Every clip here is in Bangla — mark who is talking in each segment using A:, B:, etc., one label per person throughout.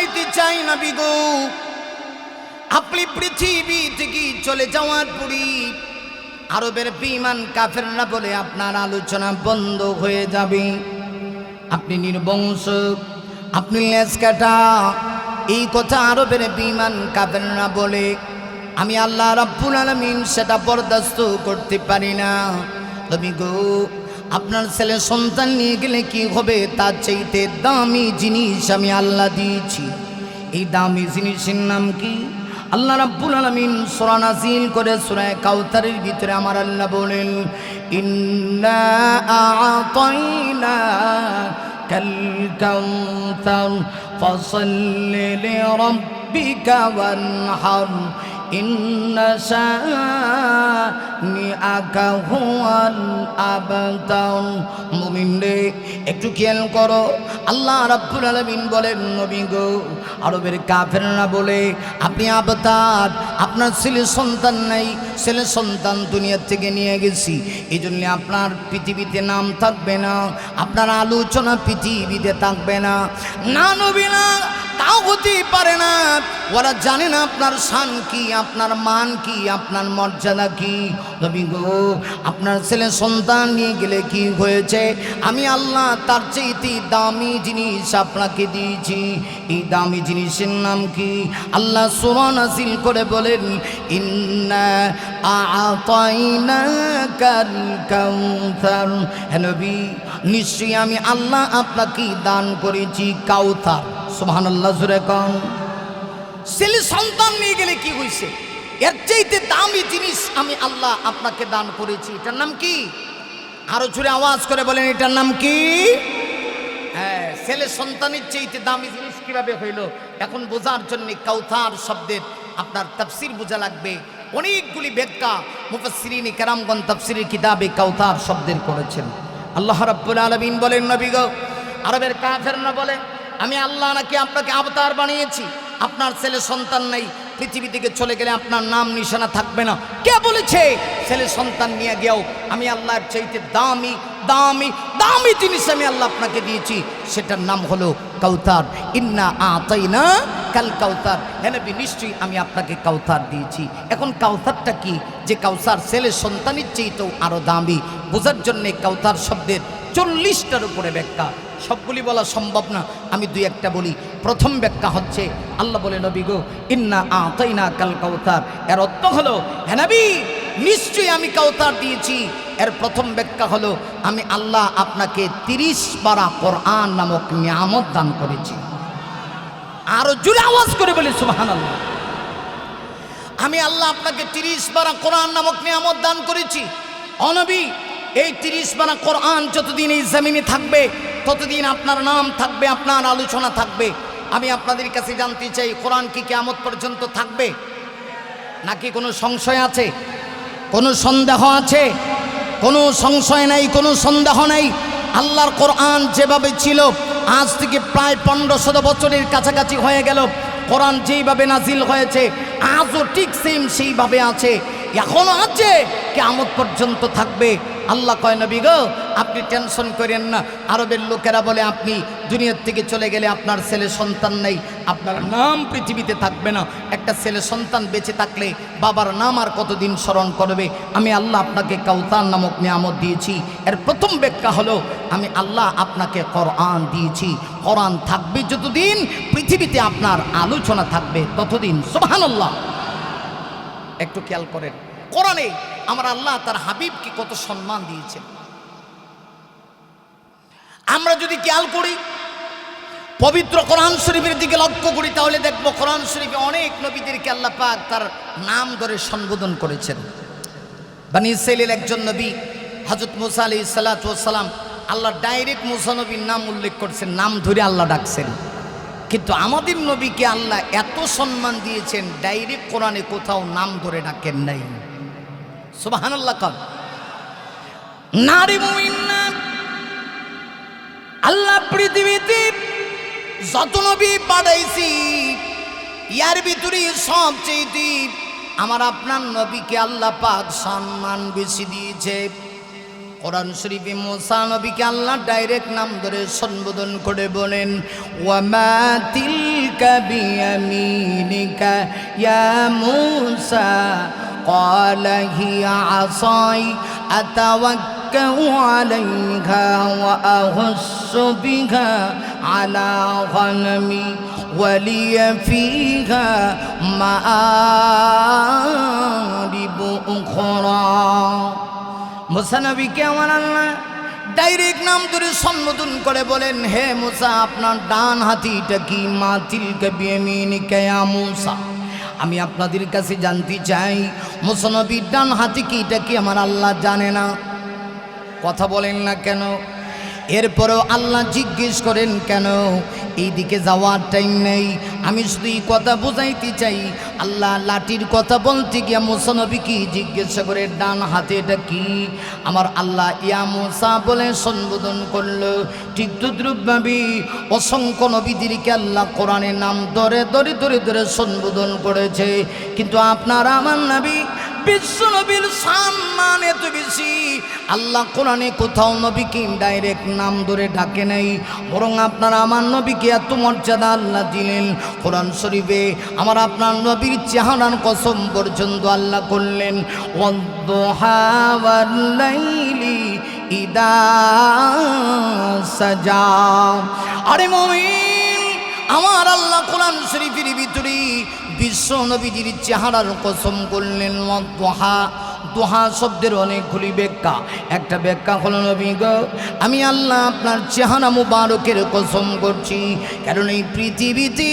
A: বলাইতে চাই নবী গো, আপনি পৃথিবী থেকে চলে যাওয়ার পরই আরবের বেঈমান কাফেররা বলে আপনার আলোচনা বন্ধ হয়ে যাবে, আপনি নির্বংশ, আপনি লেজ কাটা। এই কথা আরবের বেঈমান কাফেররা বলে। আমি আল্লাহ রাব্বুল আলামিন সেটা বরদাস্ত করতে পারি না। নবী গো, আপনার ছেলে সন্তান নিয়ে গেলে কি হবে, তার চাইতে দামি জিনিস আমি আল্লাহ দিয়েছি। এই দামি জিনিসের নাম কি? আল্লাহ রাব্বুল আলামিন সূরা নাযিল করে সূরা কাউসারের ভিতরে আমার আল্লাহ বলেন, ইন্না আ'তাইনা কাল কাউসার ফাসাল্লি লিরাব্বিকা ওয়ানহার ইন্না শানিআকা হুয়াল আবতার। মুমিনরে একটু খেয়াল করো, আল্লাহ রাব্বুল আলামিন বলেন, নবী গো, আরবের কাফেররা বলে আপনি আবতার, আপনার ছেলে সন্তান নাই, ছেলে সন্তান দুনিয়া থেকে নিয়ে গেছি, এই জন্য আপনার পৃথিবীতে নাম থাকবে না, আপনার আলোচনা পৃথিবীতে থাকবে না। না নবী না, তাও হতেই পারে না। ওরা জানে না আপনার শান কি, আপনার মান কি, আপনার মর্যাদা কি। নবী গো, আপনার ছেলে সন্তান নিয়ে গেলে কি হয়েছে, আমি আল্লাহ তার চাইতে দামি জিনিস আপনাকে দিয়েছি। এই দামি জিনিসের নাম কি? আল্লাহ সূরা নাযিল করে বলেন, ইন্না আ'তাইনাকাল কাউসার। হে নবী, নিশ্চয়ই আমি আল্লাহ আপনাকে দান করেছি কাউসার। সুবহানাল্লাহ, জোরে কম। ছেলে সন্তান নিয়ে গেলে কি হয়েছে, এর চাইতে দামি জিনিস আমি আল্লাহ আপনাকে দান করেছি। এটার নাম কি? আরো জোরে আওয়াজ করে বলেন, এটার নাম কি? হ্যাঁ, ছেলে সন্তানের চাইতে দামি জিনিস কিভাবে হইল, এখন বোঝার জন্য কাউসার শব্দের আপনার তাফসীর বোঝা লাগবে। অনেকগুলি ব্যাখ্যা মুফাসসিরিন কেরামগণ তাফসীরের কিতাবে কাউসার শব্দের করেছেন। আল্লাহ রাব্বুল আলামিন বলেন, নবী গো, আরবের কাফেররা বলে আমি আল্লাহ নাকি আপনাকে আবতার বানিয়েছি, আপনার ছেলে সন্তান নেই, পৃথিবী থেকে চলে গেলে আপনার নাম নিশানা থাকবে না। কে বলেছে? ছেলে সন্তান নিয়ে গিয়েও আমি আল্লাহর চাইতে দামি দামি দামি জিনিস আমি আল্লাহ আপনাকে দিয়েছি, সেটার নাম হলো কাউসার। ইন্না আ'তাইনা কাল কাউসার। হে নবী, নিশ্চয়ই আমি আপনাকে কাউসার দিয়েছি। এখন কাউসারটা কি? যে কাউসার ছেলে সন্তানের চাইতেও আরো দামি। বোঝার জন্যে কাউসার শব্দের 40টার উপরে ব্যাখ্যা, সবগুলি বলা সম্ভব না, আমি দুই একটা বলি। প্রথম ব্যাখ্যা হচ্ছে, আল্লাহ বলে, নবী গো, ইন্না আ'তাইনা কাল কাউসার, এর অর্থ হলো, হে নবী, নিশ্চয়ই আমি কাউসার দিয়েছি। এর প্রথম ব্যাখ্যা হলো, আমি আল্লাহ আপনাকে 30 পারা কোরআন নামক নিয়ামত দান করেছি। আরো জোরে আওয়াজ করে বলি সুবহানাল্লাহ। আমি আল্লাহ আপনাকে 30 পারা কোরআন নামক নিয়ামত দান করেছি। ও নবী, এই 30 পারা কোরআন যতদিন এই জমিনে থাকবে ততদিন আপনার নাম থাকবে, আপনার আলোচনা থাকবে। আমি আপনাদের কাছে জানতে চাই, কোরআন কি কিয়ামত পর্যন্ত থাকবে নাকি কোনো সংশয় আছে, কোনো সন্দেহ আছে? কোনো সংশয় নাই, কোনো সন্দেহ নাই। আল্লাহর কোরআন যেভাবে ছিল, আজ থেকে প্রায় 1500 বছরের কাছাকাছি হয়ে গেল, কোরআন যেইভাবে নাজিল হয়েছে আজও ঠিক সেম সেইভাবে আছে, এখনো আছে, কিয়ামত পর্যন্ত থাকবে। আল্লাহ কয়, নবী গো, আপনি টেনশন করেন না। আরবের লোকেরা বলে আপনি দুনিয়ার থেকে চলে গেলে আপনার ছেলে সন্তান নেই, আপনার নাম পৃথিবীতে থাকবে না। একটা ছেলে সন্তান বেঁচে থাকলে বাবার নাম আর কতদিন স্মরণ করবে? আমি আল্লাহ আপনাকে কাউসার নামক নিয়ামত দিয়েছি। এর প্রথম ব্যাখ্যা হলো, আমি আল্লাহ আপনাকে কোরআন দিয়েছি। কোরআন থাকবে যতদিন পৃথিবীতে আপনার আলোচনা থাকবে ততদিন। সুবহানাল্লাহ। একটু খেয়াল করেন, কোরআনে আমার আল্লাহ তার হাবিবকে কত সম্মান দিয়েছেন। আমরা যদি খেয়াল করি, পবিত্র কোরআন শরীফের দিকে লক্ষ্য করি, তাহলে দেখব কোরআন শরীফে অনেক নবীদেরকে আল্লাহ পাক তার নাম ধরে সম্বোধন করেছেন। বনি ইসরাঈলের একজন নবী হযরত মুসা আলাইহিস সালাতু ওয়াস সালাম, আল্লাহ ডাইরেক্ট মুসা নবীর নাম উল্লেখ করছেন, নাম ধরে আল্লাহ ডাকছেন। কিন্তু আমাদের নবীকে আল্লাহ এত সম্মান দিয়েছেন, ডাইরেক্ট কোরআনে কোথাও নাম ধরে ডাকেন নাই। সুবহানাল্লাহ। কাল নারী মুমিন না, আল্লাহ পৃথিবীতে যত নবী পাঠাইছি, ইয়ার ভিতরে সবচেয়ে আমার আপনার নবীকে আল্লাহ পাক সম্মান বেশি দিয়েছে। কোরআন শরীফে মুসা নবীকে আল্লাহ ডাইরেক্ট নাম ধরে সম্বোধন করে বলেন, ওয়া মা তিল بيمينك يا موسى قال هي عصاي أتوكأ عليها وأهش بها على غنمي ولي فيها مآرب أخرى মুসা নবীকে আমার আল্লাহ ডাইরেক্ট নাম ধরে সম্বোধন করে বলেন, হে মুসা আপনার ডান হাতিটা কি? মা তিলকা বিয়ামিনিকা ইয়া মুসা। আমি আপনাদের কাছে জানতে চাই মুসা নবীর ডান হাতি কি? এটা কি আমার আল্লাহ জানে না? কথা বলেন না কেন? এরপরেও আল্লাহ জিজ্ঞেস করেন কেন? এইদিকে যাওয়ার টাইম নেই, আমি শুধু এই কথা বোঝাইতে চাই। আল্লাহ লাঠির কথা বলতে গিয়া মুসা নবীকে জিজ্ঞাসা করে ডান হাতে এটা কি? আমার আল্লাহ ইয়া মুসা বলে সম্বোধন করলো। ঠিক তদ্রুপভাবে অসংখ্য নবীদেরকে আল্লাহ কোরআনে নাম ধরে ধরে ধরে ধরে সম্বোধন করেছে, কিন্তু আপনার আমার নবী বিশ্ব নবীর সম্মান এত বেশি, আল্লাহ কোরআনে কোথাও নবীকে ডাইরেক্ট নাম ধরে ডাকে নাই, বরং আপনার আমার নবীকে এত মর্যাদা আল্লাহ দিলেন। কোরআন শরীফে আমার আপনার নবীর চেহারার কসম পর্যন্ত আল্লাহ করলেন, ওয়াদ-দুহা ওয়াল-লাইলি ইযা সাজা। আরে মুমিন, আমার আল্লাহ কোরআন শরীফের ভিতরে বিশ্ব নবীজির চেহারার কসম করলেন। ওয়াদ-দুহা, দুহা শব্দের অনেকগুলি ব্যাখ্যা। একটা ব্যাখ্যা হলো নবী গো আমি আল্লাহ আপনার চেহারা মুবারকের কসম করছি, কারণ এই পৃথিবীতে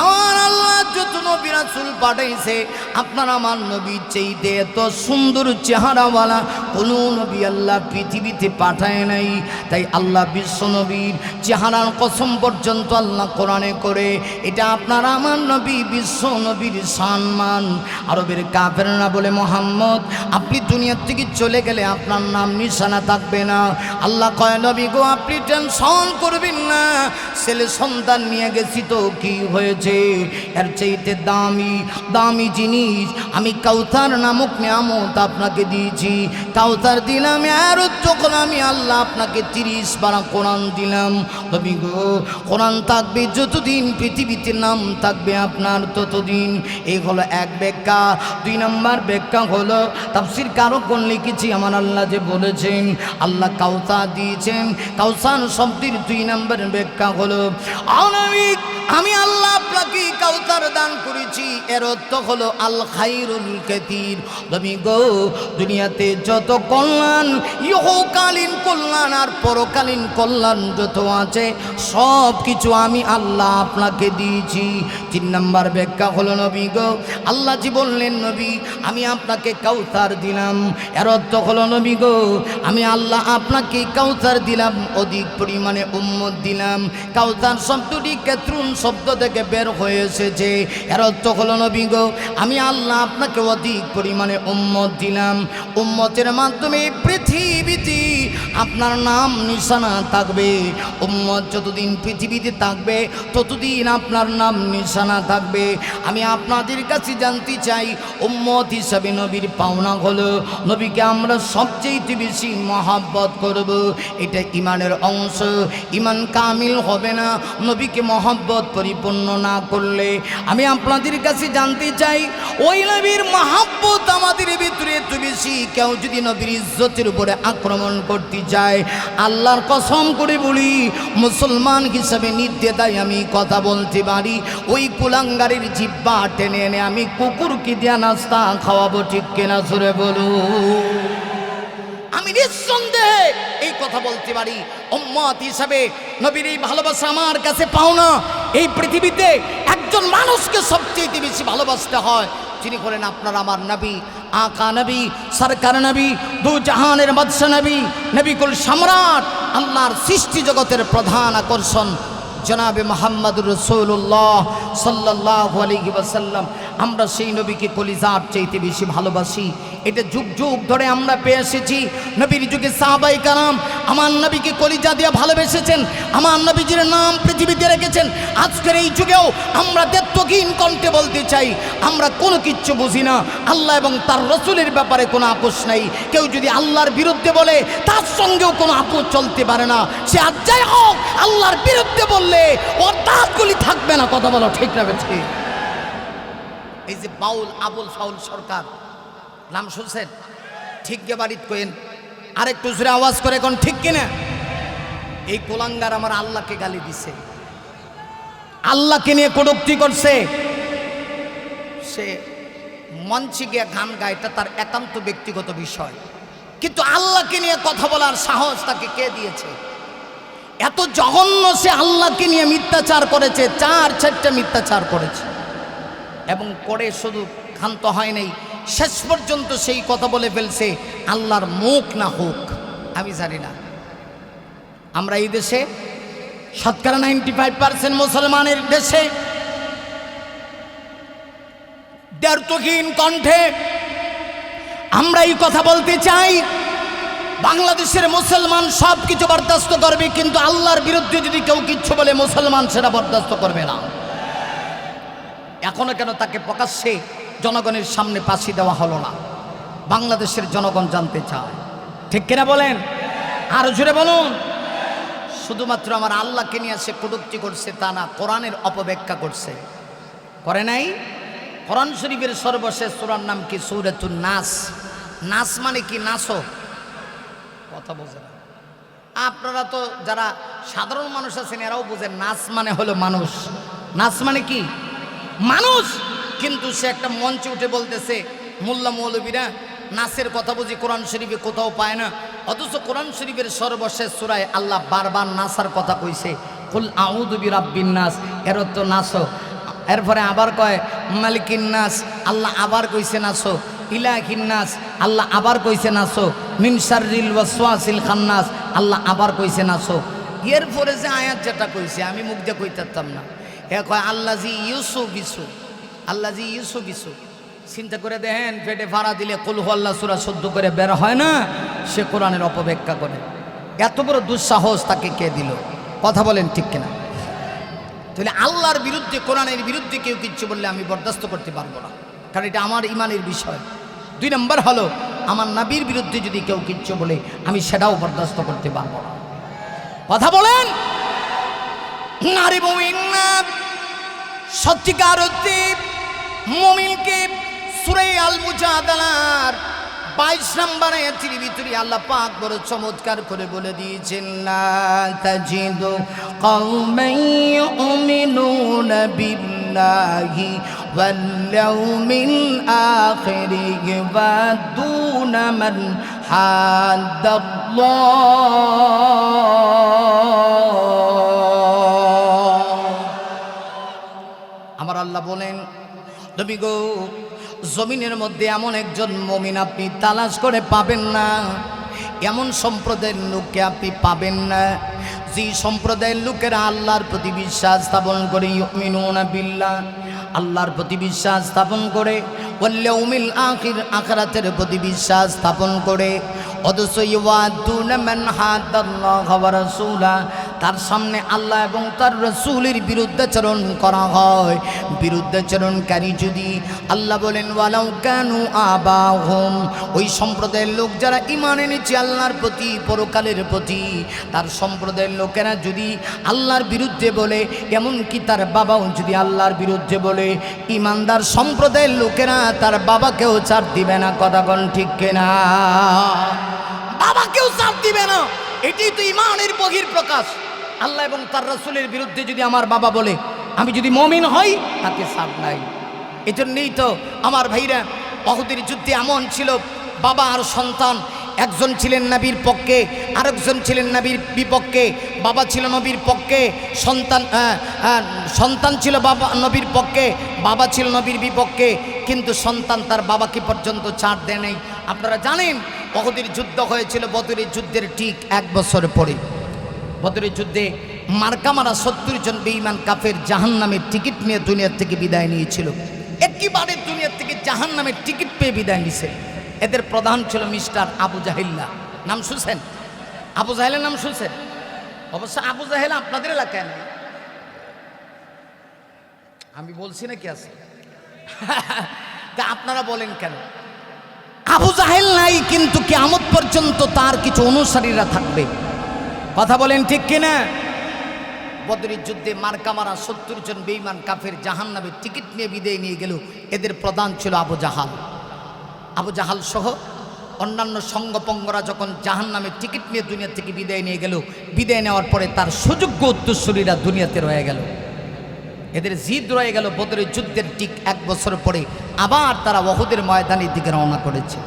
A: আমার আল্লাহ যত নবী রাসূল পাঠাইছে আপনার আমার নবীর চাইতে এত সুন্দর চেহারাওয়ালা কোনো নবী আল্লাহ পৃথিবীতে পাঠায় নাই। তাই আল্লাহ বিশ্ব নবীর চেহারার কসম পর্যন্ত আল্লাহ কোরআনে করে এটা আপনার আমার নবী বিশ্ব নবীর সম্মান। আরবের কাফেররা বলে মুহাম্মদ আপনি দুনিয়া থেকে চলে গেলে আপনার নাম নিশানা থাকবে না। আল্লাহ কয় নবী গো আপনি টেনশন করবেন না, ছেলে সন্তান নিয়ে গেছি তো কি হয়েছে, এর চাইতে দামি দামি জিনিস আমি কাউসার নামক নিয়ামত আপনাকে দিয়েছি। কাউসার দিলাম আর যখন আমি আল্লাহ আপনাকে 30 পারা কোরআন দিলাম। নবী গো কোরআন থাকবে যতদিন পৃথিবীতে নাম থাকবে আপনার ততদিন। এই হলো এক ব্যাখ্যা। 2 নম্বর ব্যাখ্যা হলো তাফসীর কারকগণ লিখেছি আমার আল্লাহ যে বলেছেন আল্লাহ কাউসার দিয়েছেন, কাউসার শব্দের 2 নম্বর ব্যাখ্যা হলো আমি আল্লাহ আপনাকে কাউসার দান করেছি, এর অর্থ হলো আল খায়রুল কাসীর। নবী গো দুনিয়াতে যত কল্যাণ, ইহকালীন কল্যাণ আর পরকালীন কল্যাণ যত আছে সব কিছু আমি আল্লাহ আপনাকে দিয়েছি। 3 নম্বর ব্যাখ্যা হলো নবী গো আল্লাহ জি বললেন নবী আমি আপনাকে কাউসার দিলাম, এর অর্থ হলো নবী গো আমি আল্লাহ আপনাকে কাউসার দিলাম, অধিক পরিমাণে উম্মত দিলাম। কাউসার শব্দটি কেতরুন শব্দ থেকে বের হয়ে এসেছে, এর অর্থ হলো নবী গো আমি আল্লাহ আপনাকে অধিক পরিমাণে উম্মত দিলাম। উম্মতের মাধ্যমে পৃথিবীতে আপনার নাম নিশানা থাকবে। উম্মত যতদিন পৃথিবীতে থাকবে ততদিন আপনার নাম নিশানা থাকবে। আমি আপনাদের কাছে জানতে চাই উম্মত হিসাবে নবীর পাওনা হলো নবীকে আমরা সবচেয়ে বেশি মহব্বত করব। এটা ইমানের অংশ। ইমান কামিল হবে না নবীকে মহব্বত পরিপূর্ণ না করলে। আমি আপনাদের কাছে জানতে চাই ওই নবীর মহব্বত আমাদের ভিতরে এত বেশি, কেউ যদি নবীর ইজ্জতের উপরে আক্রমণ করতে যায় আল্লাহর কসম করে বলি মুসলমান হিসাবে নির্দ্বিধায় আমি কথা বলতে পারি ওই কুলাঙ্গারের জিহ্বা টেনে এনে আমি কুকুরকে দিয়া নাস্তা খাওয়াবো। ঠিক কিনা সুরে বলু? আমি নিঃসন্দেহে এই কথা বলতে পারি উম্মত হিসাবে নবীর এই ভালোবাসা আমার কাছে পাওনা। এই পৃথিবীতে একজন মানুষকে সবচেয়ে বেশি ভালোবাসতে হয়, যিনি হলেন আপনার আমার নবী, আকা নবী, সরকার নবী, দু জাহানের বাদশা নবী, নবীকুল সম্রাট, আল্লাহর সৃষ্টি জগতের প্রধান আকর্ষণ জনাবে মুহাম্মদুর রাসূলুল্লাহ সাল্লাল্লাহু আলাইহি ওয়াসাল্লাম। আমরা সেই নবীকে কলিজার চাইতে বেশি ভালোবাসি। এটা যুগ যুগ ধরে আমরা পেয়ে এসেছি। নবীর যুগে সাহাবায়ে কারাম আমার নবীকে কলিজা দিয়ে ভালোবেসেছেন, আমার নবীজির নাম পৃথিবীতে রেখেছেন। আজকের এই যুগেও আমরা দেত্বহীন কণ্ঠে বলতে চাই আমরা কোনো কিচ্ছু বুঝি না। আল্লাহ এবং তার রসুলের ব্যাপারে কোনো আপোষ নাই। কেউ যদি আল্লাহর বিরুদ্ধে বলে তার সঙ্গেও কোনো আপোষ চলতে পারে না। সে আর যাই হোক আল্লাহর বিরুদ্ধে বললে উঠলে ওর দাঁতগুলি থাকবে না। কথা বলো ঠিক না ঠিক? এই যে বাউল আবুল ফাউল সরকার, নাম শুনছেন? ঠিক গে বাড়িত কইন, আরেকটু জোরে আওয়াজ করে কোন ঠিক কিনা? এই কোলাঙ্গার আমার আল্লাহকে গালি দিছে, আল্লাহকে নিয়ে কটূক্তি করছে। সে মঞ্চে গিয়ে গান গায়, এটা তার একান্ত ব্যক্তিগত বিষয়, কিন্তু আল্লাহকে নিয়ে কথা বলার সাহস তাকে কে দিয়েছে? এত জঘন্য সে আল্লাহকে নিয়ে মিথ্যাচার করেছে, 4-4টা মিথ্যাচার করেছে, এবং করে শুধু ক্ষান্ত হয় নাই, শেষ পর্যন্ত সেই কথা বলে ফেলছে আল্লাহর মুখ না হোক আমি জানি না। আমরা এই দেশে শতকরা 95% মুসলমানের দেশে দ্ব্যর্থহীন কণ্ঠে আমরা এই কথা বলতে চাই, বাংলাদেশের মুসলমান সব কিছু বরদাস্ত করবে, কিন্তু আল্লাহর বিরুদ্ধে যদি কেউ কিচ্ছু বলে মুসলমান সেটা বরদাস্ত করবে না। এখনো কেন তাকে প্রকাশ্যে জনগণের সামনে ফাঁসি দেওয়া হলো না? বাংলাদেশের জনগণ জানতে চায়, ঠিক কিনা বলেন? আর জোরে বলুন। শুধুমাত্র আমার আল্লাহকে নিয়ে সে কটূক্তি করছে তা না, কোরআনের অপব্যাখ্যা করছে, করে নাই? কোরআন শরীফের সর্বশেষ সূরার নাম কি? সূরাতুন নাস। নাস মানে কি? নাসো, কথা বোঝেন আপনারা তো, যারা সাধারণ মানুষ আছেন এরাও বোঝেন, নাস মানে হলো মানুষ। নাস মানে কি? মানুষ। কিন্তু সে একটা মঞ্চে উঠে বলতেছে মোল্লা মৌলবীরা নাসের কথা বুঝি কোরআন শরীফে কোথাও পায় না, অথচ কোরআন শরীফের সর্বশেষ সূরায় আল্লাহ বারবার নাসার কথা কইছে, কুল আউযু বিরাব্বিন নাস, এর তো নাসো। এরপরে আবার কয় মালিকিন নাস, আল্লাহ আবার কইছে নাসো। ইলাহিন নাস, আল্লাহ আবার কইছে নাসো। মিন শাররিল ওয়াসওয়াসিল খান্নাস, আল্লাহ আবার কইছে নাসো। এরপরে যে আয়াত যেটা কইছে আমি মুখ দিয়ে কইতাম না, এ কয় আল্লাজি ইউসু বিসু, আল্লাজি ইউসু বিসু। চিন্তা করে দেখেন, পেটে ভাড়া দিলে কুল হু আল্লাহ সূরা 14 করে বের হয় না, সে কোরআনের অপব্যাখ্যা করে। এত বড় দুঃসাহস তাকে কে দিল? কথা বলেন ঠিক কিনা? তাহলে আল্লাহর বিরুদ্ধে, কোরআনের বিরুদ্ধে কেউ কিচ্ছু বললে আমি বরদাস্ত করতে পারবো না, কারণ এটা আমার ইমানের বিষয়। 2 নম্বর হলো আমার নবীর বিরুদ্ধে যদি কেউ কিচ্ছু বলে আমি সেটাও বরদাস্ত করতে পারবো না। কথা বলেন। নারী মুমিন না, সত্যিকার অর্থে মুমিনকে সূরা আল মুজাদালার 22 নম্বর আয়াতের ভিতরে আল্লাহ পাক বড় চমৎকার করে বলে দিয়েছেন, লা তাজিদু কওমান ইউমিনুনা বিল্লাহি ওয়াল ইয়াউমিল আখির ইউআদুনা মান হাদ্দাল্লাহ। আমার আল্লাহ বলেন, নবী গো, জমিনের মধ্যে এমন একজন মুমিন আপনি তালাশ করে পাবেন না, এমন সম্প্রদায়ের লোককে আপনি পাবেন না যে সম্প্রদায়ের লোকেরা আল্লাহর প্রতি বিশ্বাস স্থাপন করে, ইউমিনুনা বিল্লাহ, আল্লাহর প্রতি বিশ্বাস স্থাপন করে, ওয়াল ইয়াউমিল আখির, আখিরাতের প্রতি বিশ্বাস স্থাপন করে, অথচ ইউআদুনা মান হাদাল্লাহ ওয়া রাসূলা, তার সামনে আল্লাহ এবং তার রাসূলের বিরুদ্ধাচরণ করা হয়। বিরুদ্ধাচরণকারী যদি, আল্লাহ বলেন ওয়ালাউ কানু আবাহুম, ওই সম্প্রদায়ের লোক যারা ঈমান এনেছে আল্লাহর প্রতি, পরকালের প্রতি, তার সম্প্রদায়ের লোকেরা যদি আল্লাহর বিরুদ্ধে বলে, এমনকি তার বাবাও যদি আল্লাহর বিরুদ্ধে বলে, ঈমানদার সম্প্রদায়ের লোকেরা তার বাবাকেও ছাড় দিবে না। কথা কোন ঠিক কিনা? বাবাকেও ছাড় দিবে না। এটাই তো ঈমানের বহিঃপ্রকাশ। আল্লাহ এবং তার রাসূলের বিরুদ্ধে যদি আমার বাবা বলে, আমি যদি মুমিন হই, তাকে ছাড় নাই। এজন্যই তো আমার ভাইরা, উহুদের যুদ্ধে এমন ছিল, বাবা আর সন্তান, একজন ছিলেন নবীর পক্ষে, আরেকজন ছিলেন নবীর বিপক্ষে। বাবা ছিল নবীর পক্ষে, সন্তান ছিল বাবা নবীর পক্ষে, বাবা ছিল নবীর বিপক্ষে, কিন্তু সন্তান তার বাবাকে পর্যন্ত ছাড় দেয় নাই। আপনারা জানেন উহুদের যুদ্ধ হয়েছিল বদরের যুদ্ধের ঠিক 1 বছর পরে। বদরের যুদ্ধে মার্কা মারা 70 জন বেঈমান কাফের জাহান্নামের টিকিট নিয়ে দুনিয়া থেকে বিদায় নিয়েছিল। একেবারে দুনিয়া থেকে জাহান্নামের টিকিট পেয়ে বিদায় নিয়েছে। এদের প্রধান ছিল মিস্টার আবু জাহিল্লা। নাম শুনছেন? আবু জাহেলের নাম শুনছেন? অবশ্য আবু জাহেল আপনাদের এলাকায় নেই, আমি বলছি না কি আছে। তা আপনারা বলেন কেন? আবু জাহেল নাই, কিন্তু কিয়ামত পর্যন্ত তার কিছু অনুসারীরা থাকবে। কথা বলেন ঠিক কিনা? বদরের যুদ্ধে মার্কা মারা 70 জন বেঈমান কাফের জাহান্নামের টিকিট নিয়ে বিদায় নিয়ে গেল। এদের প্রধান ছিল আবু জাহাল। আবু জাহাল সহ অন্যান্য সঙ্গপঙ্গরা যখন জাহান্নামের টিকিট নিয়ে দুনিয়া থেকে বিদায় নিয়ে গেল, বিদায় নেওয়ার পরে তার সুযোগ্য উত্তরসূরিরা দুনিয়াতে রয়ে গেল। এদের জিদ রয়ে গেল। বদরের যুদ্ধের ঠিক 1 বছর পরে আবার তারা ওহুদের ময়দানের দিকে রওনা করেছে।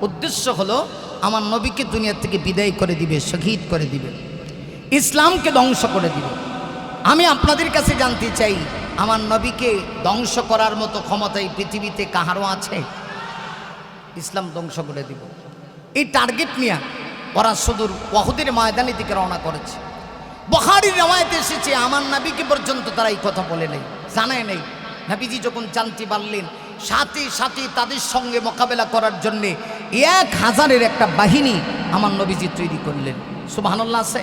A: উদ্দেশ্য হলো আমার নবীকে দুনিয়া থেকে বিদায় করে দিবে, শহীদ করে দিবে, ইসলামকে ধ্বংস করে দিবে। আমি আপনাদের কাছে জানতে চাই, আমার নবীকে ধ্বংস করার মতো ক্ষমতা এই পৃথিবীতে কাহারও আছে? ইসলাম ধ্বংস করে দিব এই টার্গেট নিয়ে ওরা সুদূর ওহুদের ময়দানের দিকে রওনা করেছে। বুখারীর রওয়ায়াতে এসেছে আমার নবীকে পর্যন্ত তারা এই কথা বলে নেই, জানায় নেই। নবীজি যখন জানতে পারলেন, সাথে সাথে তাদের সঙ্গে মোকাবেলা করার জন্যে 1000-এর একটা বাহিনী আমার নবীজি তৈরি করলেন। সুবহানাল্লাহ আছে।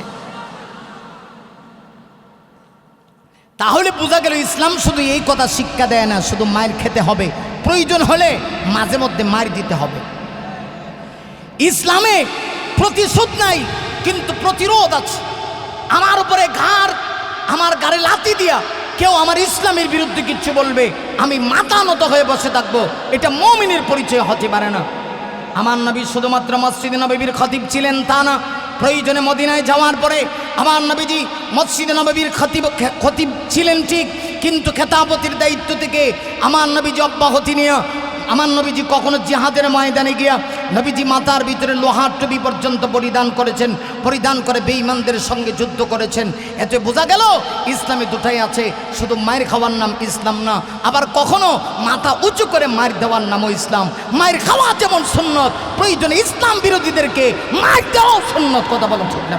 A: তাহলে বোঝা গেল ইসলাম শুধু এই কথা শিক্ষা দেয় না, শুধু মায়ের খেতে হবে, প্রয়োজন হলে মাঝে মধ্যে মার দিতে হবে। ইসলামে প্রতিশোধ নাই, কিন্তু প্রতিরোধ আছে। আমার উপরে আমার গাড়ি লাথি দিয়া কেউ আমার ইসলামের বিরুদ্ধে কিচ্ছু বলবে, আমি মাথা নত হয়ে বসে থাকবো, এটা মুমিনের পরিচয় হতে পারে না। আমার নবী শুধুমাত্র মসজিদে নববীর খতিব ছিলেন তা না, প্রয়োজনে মদিনায় যাওয়ার পরে আমার নবীজি মসজিদে নববীর খতিব ছিলেন ঠিক, কিন্তু খেতাবতির দায়িত্ব থেকে আমার নবীজি অব্যাহতি নিয়ে আমার নবীজি কখনো জিহাদের ময়দানে গিয়া নবীজি মাথার ভিতরে লোহার টুপি পর্যন্ত পরিধান করেছেন, পরিধান করে বেঈমানদের সঙ্গে যুদ্ধ করেছেন। এতে বোঝা গেল ইসলামে দুটাই আছে, শুধু মায়ের খাওয়ার নাম ইসলাম না, আবার কখনো মাথা উঁচু করে মার দেওয়ার নামও ইসলাম। মায়ের খাওয়া যেমন সুন্নত, প্রয়োজনে ইসলাম বিরোধীদেরকে মার দেওয়াও সুন্নত। কথা বলো ঠিক না?